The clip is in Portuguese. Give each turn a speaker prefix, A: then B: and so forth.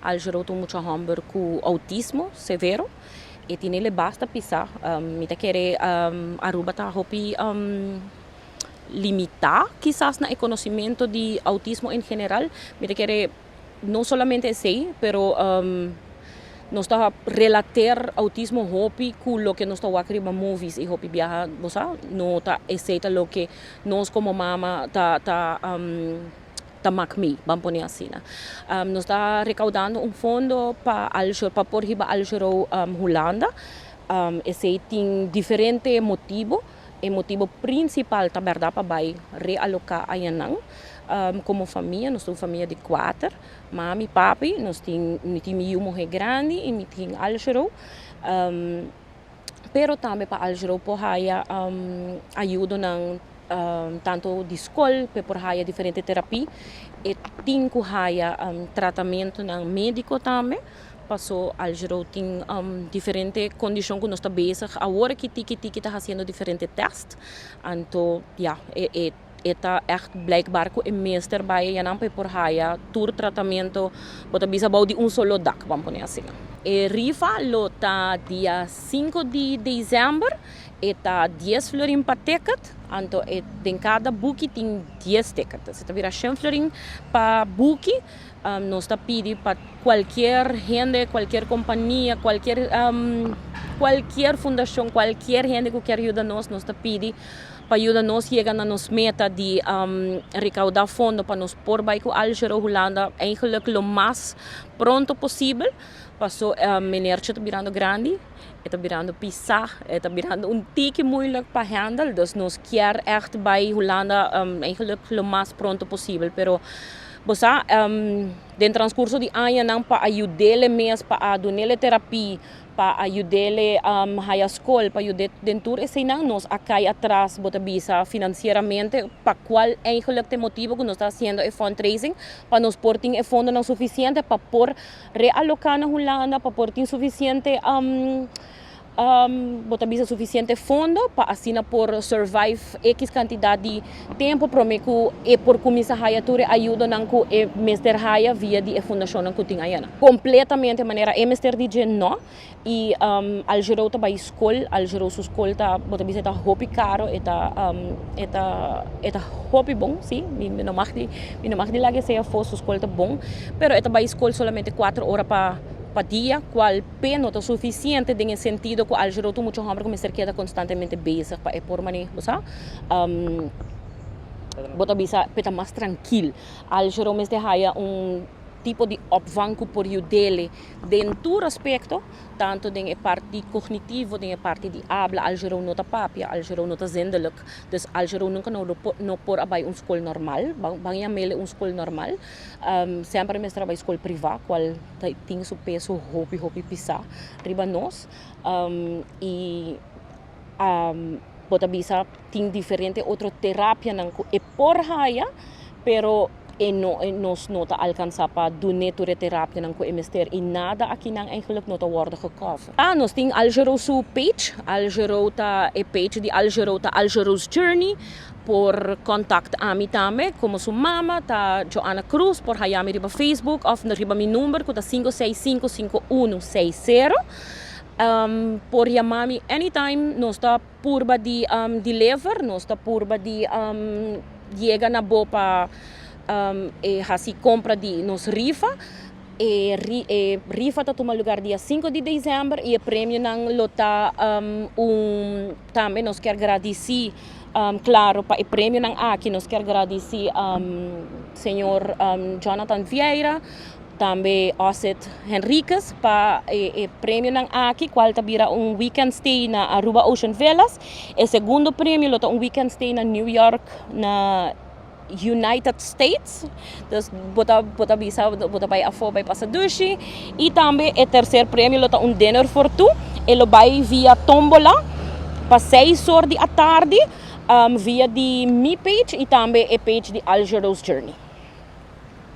A: Algero tem muito hamburger com autismo severo. E tiene le basta pisar. Mita querer Aruba tá hopi limitar quizás na conhecimento de autismo em geral. Mita querer não somente esse, pero nós está relatar autismo hopi com lo que nós está wacriba movies e hopi viaja, você não tá aceita lo que nós como mama tá macmi, vamos pôr assim. Nós está recaudando fundo para por riba Algero Holanda. Esse tem diferente motivo. O motivo principal, tá verdade, para realocar a Yanang. Como família, nós somos família de 4, mami, papi, nós temos uma mulher grande e nós temos Algero. Pero também para Algero, por aí, ajuda na tanto de escola, por aí diferente terapia, e tem que tratamento na médico também. Passou Algero tem diferente condição que nós está bezig. Agora que está fazendo diferente testes, então eta echt blijkbaar que o meester bij je naam por haya tour tratamento bota bisa bau de solo dak vamos poner assim. E rifa lota dia 5 de dezembro eta 10 florin pa ticket, então em cada book tem 10 tickets. Então vira 100 florin pa book. Nós está pedindo para qualquer gente, qualquer companhia, qualquer fundação, qualquer gente que quer ajudar nós está pedindo para ajudar nós chegar na nossa meta de recaudar fundo para nós pôr com Algero Holanda eigenlijk lo mais pronto possível. Passou meneer está virando grande, está virando pisar, está virando tique moeilijk para handle, dus nós quer echt bij Holanda eigenlijk lo mais pronto possível, pero você dentro transcurso de ano não para ajudar mesmo para dar terapia para ajudar a escola para ajudar dentro esse não nós acai atrás bota bisa financeiramente para qual eigenlijk tem motivo que nós está fazendo é fundraising para nós pôr tem fundo não suficiente para pôr realocar na Holanda para pôr tem suficiente bota bisa suficiente fundo para assim por survive x quantidade de tempo para me que por começar a ajuda ajuda não que mester haya via de fundação não que tem aí completamente de maneira mester de não e Algero tá by escola Algero sua escola tá bota bisa tá hobby caro eta hobby bom sim me não mag de lá que seja fosse escola tá bom pero eta by escola solamente 4 horas para dia, qual pena é suficiente em sentido que Algero tem muito hambre que me queda constantemente bezig para por maneira, você? Bota bisa peta mais tranquilo. Algero me deixa tipo de opvang por dele dentro do aspecto tanto de parte cognitivo de parte de habla Algero nota papia Algero nota zendelijk dus Algero nunca não por abai escola normal banha mele escola normal sempre me trabalha escola privada qual tem seu peso hobby pisar riba nós e bota bisa tem diferente outra terapia não é por haya pero nos nota alcançar para donar terapia não com MSTR e nada aqui não eigenlijk nota worden gekocht. Nós tem Algero sua page, Algero tá page de Algero tá Algero's Journey por contact a mim também, como sua mama tá Joana Cruz por hayami riba Facebook of na riba mi número que tá 5655160. Por chamar-me anytime, nós está purba de deliver, nós está purba de chega na boa para assim compra de nos rifa rifa está tomando lugar dia 5 de dezembro e o prêmio não lota também nós quer agradecer claro para o prêmio não aqui nós quer agradecer senhor Jonathan Vieira também Osset Henriquez para o prêmio não aqui qual tabira weekend stay na Aruba Ocean Villas e segundo prêmio lota weekend stay na New York na United States, dus bota vai afo vai passa dushi e também o terceiro prêmio lota dinner for two ele vai via tombola para 6 horas da tarde via de mi page e também a page de Algero's Journey.